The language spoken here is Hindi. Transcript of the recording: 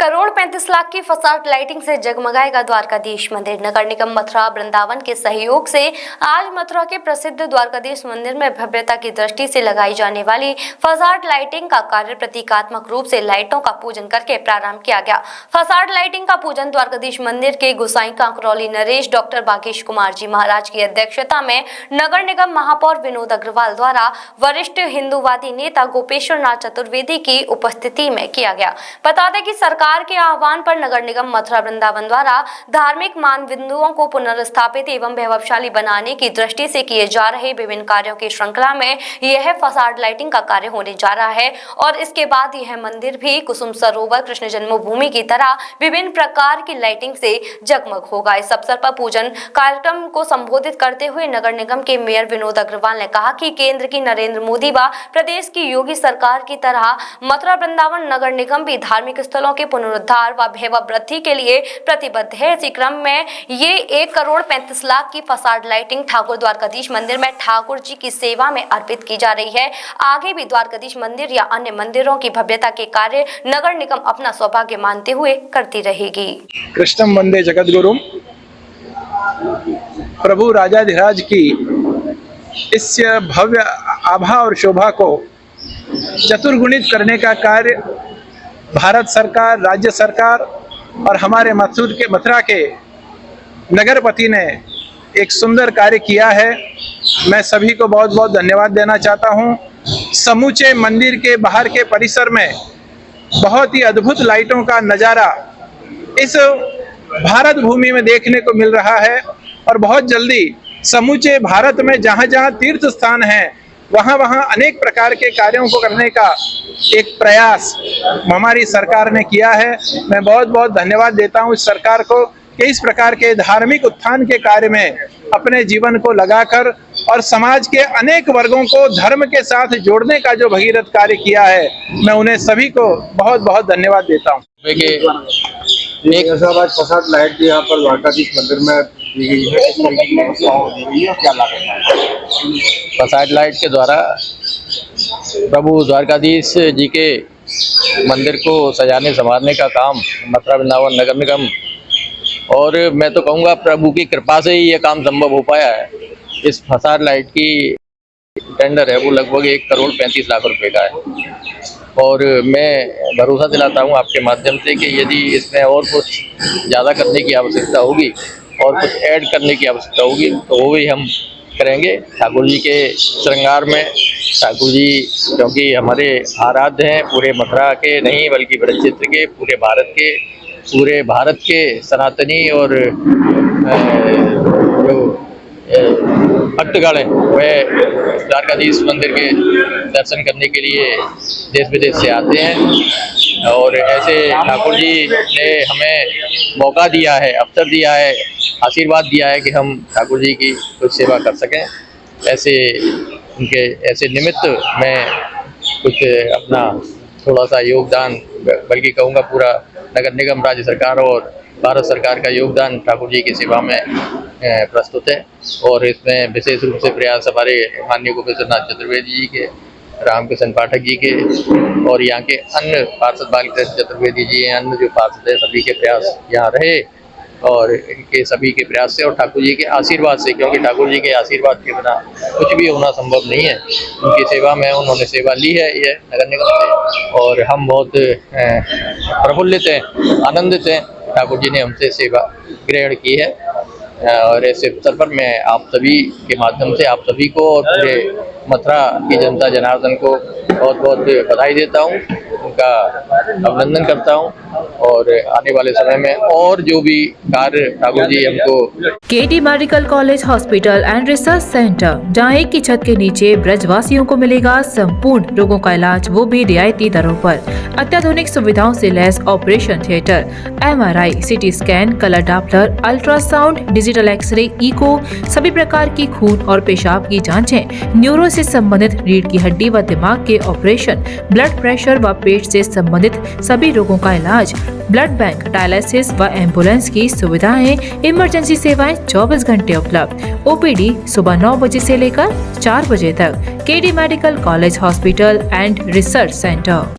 करोड़ 35 लाख की फसाड लाइटिंग से जगमगाएगा द्वारकाधीश मंदिर। नगर निगम मथुरा वृंदावन के सहयोग से आज मथुरा के प्रसिद्ध द्वारकाधीश मंदिर में भव्यता की दृष्टि से लगाई जाने वाली फसाड लाइटिंग का कार्य प्रतीकात्मक रूप से लाइटों का पूजन करके प्रारंभ किया गया। फसाड लाइटिंग का पूजन द्वारकाधीश मंदिर के गोसाई कांकरौली नरेश डॉक्टर बागेश कुमार जी महाराज की अध्यक्षता में नगर निगम महापौर विनोद अग्रवाल द्वारा वरिष्ठ हिंदूवादी नेता गोपेश्वर नाथ चतुर्वेदी की उपस्थिति में किया गया। बता दें कि सरकार के आह्वान पर नगर निगम मथुरा वृंदावन द्वारा धार्मिक मानबिंदुओं को पुनर्स्थापित एवं वैभवशाली बनाने की दृष्टि से किए जा रहे विभिन्न कार्यों की श्रृंखला में यह फसाड लाइटिंग का कार्य होने जा रहा है और इसके बाद यह मंदिर भी कुसुम सरोवर कृष्ण जन्मभूमि की तरह विभिन्न प्रकार की लाइटिंग से जगमग होगा। इस अवसर पर पूजन कार्यक्रम को संबोधित करते हुए नगर निगम के मेयर विनोद अग्रवाल ने कहा कि केंद्र की नरेंद्र मोदी व प्रदेश की योगी सरकार की तरह मथुरा वृंदावन नगर निगम भी धार्मिक स्थलों के पुनरुद्धार व वैभव वृद्धि के लिए प्रतिबद्ध है। इसी क्रम में ये 1 करोड़ 35 लाख की फसाड लाइटिंग ठाकुर द्वारकाधीश मंदिर में ठाकुर जी की सेवा में अर्पित की जा रही है। आगे भी द्वारकाधीश मंदिर या अन्य मंदिरों की भव्यता के कार्य नगर निगम अपना सौभाग्य मानते हुए करती रहेगी। कृष्णम वंदे जगद्गुरुम। प्रभु राजाधिराज की इस भव्य आभा और शोभा को चतुर्गुणित करने का कार्य भारत सरकार, राज्य सरकार और हमारे मथुरा के नगरपति ने एक सुंदर कार्य किया है। मैं सभी को बहुत बहुत धन्यवाद देना चाहता हूं। समूचे मंदिर के बाहर के परिसर में बहुत ही अद्भुत लाइटों का नज़ारा इस भारत भूमि में देखने को मिल रहा है और बहुत जल्दी समूचे भारत में जहां जहां तीर्थ स्थान हैं वहां अनेक प्रकार के कार्यों को करने का एक प्रयास हमारी सरकार ने किया है। मैं बहुत बहुत धन्यवाद देता हूं इस सरकार को कि इस प्रकार के धार्मिक उत्थान के कार्य में अपने जीवन को लगाकर और समाज के अनेक वर्गों को धर्म के साथ जोड़ने का जो भगीरथ कार्य किया है, मैं उन्हें सभी को बहुत बहुत धन्यवाद देता हूँ। एक फसाड लाइट यहाँ पर द्वारकाधीश मंदिर में दी गई है, इस तरीके की व्यवस्था दी गई है, क्या लागत है? फसाड लाइट के द्वारा प्रभु द्वारकाधीश जी के मंदिर को सजाने संवारने का काम मथुरा वृंदावन नगर निगम और मैं तो कहूँगा प्रभु की कृपा से ही ये काम संभव हो पाया है। इस फसाड लाइट की टेंडर है वो लगभग 1 करोड़ 35 लाख रुपए का है और मैं भरोसा दिलाता हूँ आपके माध्यम से कि यदि इसमें और कुछ ज़्यादा करने की आवश्यकता होगी और कुछ ऐड करने की आवश्यकता होगी तो वो भी हम करेंगे। ठाकुर जी के श्रृंगार में ठाकुर जी क्योंकि हमारे आराध्य हैं, पूरे मथुरा के नहीं बल्कि ब्रज क्षेत्र के, पूरे भारत के सनातनी और जो भक्तगण हैं वह द्वारकाधीश मंदिर के दर्शन करने के लिए देश विदेश से आते हैं और ऐसे ठाकुर जी ने हमें मौका दिया है, अवसर दिया है, आशीर्वाद दिया है कि हम ठाकुर जी की कुछ सेवा कर सकें। ऐसे निमित्त मैं कुछ अपना थोड़ा सा योगदान बल्कि कहूँगा पूरा नगर निगम, राज्य सरकार और भारत सरकार का योगदान ठाकुर जी की सेवा में प्रस्तुत है और इसमें विशेष रूप से प्रयास हमारे माननीय गोपेश्वर नाथ चतुर्वेदी जी के, रामकृष्ण पाठक जी के और यहाँ के अन्य पार्षद बालकृष्ण चतुर्वेदी जी, अन्य जो पार्षद है सभी के प्रयास यहाँ रहे और इनके सभी के प्रयास से और ठाकुर जी के आशीर्वाद से, क्योंकि ठाकुर जी के आशीर्वाद के बिना कुछ भी होना संभव नहीं है। उनकी सेवा में उन्होंने सेवा ली है ये नगर निगम से और हम बहुत प्रफुल्लित हैं, आनंदित हैं। ठाकुर जी ने हमसे सेवा ग्रहण की है और ऐसे अवसर पर मैं आप सभी के माध्यम से आप सभी को और पूरे मथुरा की जनता जनार्दन को बहुत बहुत बधाई देता हूँ, उनका अभिनंदन करता हूँ और आने वाले समय में और जो भी कार्य ठाकुर जी हमको। KT medical college hospital and research centre, जहां एक की छत के नीचे ब्रजवासियों को मिलेगा संपूर्ण रोगों का इलाज, वो भी रियायती दरों पर। अत्याधुनिक सुविधाओं से लैस operation theatre, MRI, CT scan, colour Doppler, ultrasound, digital X ray, echo, सभी प्रकार की खून और पेशाब की जांचें, न्यूरो से संबंधित रीढ़ की हड्डी व दिमाग के ऑपरेशन, ब्लड प्रेशर व पेट से संबंधित सभी रोगों का इलाज, ब्लड बैंक, डायलिसिस व एम्बुलेंस की सुविधाएं, इमरजेंसी सेवाएं 24 घंटे उपलब्ध। OPD सुबह 9 बजे से लेकर 4 बजे तक। KD medical college hospital and research centre.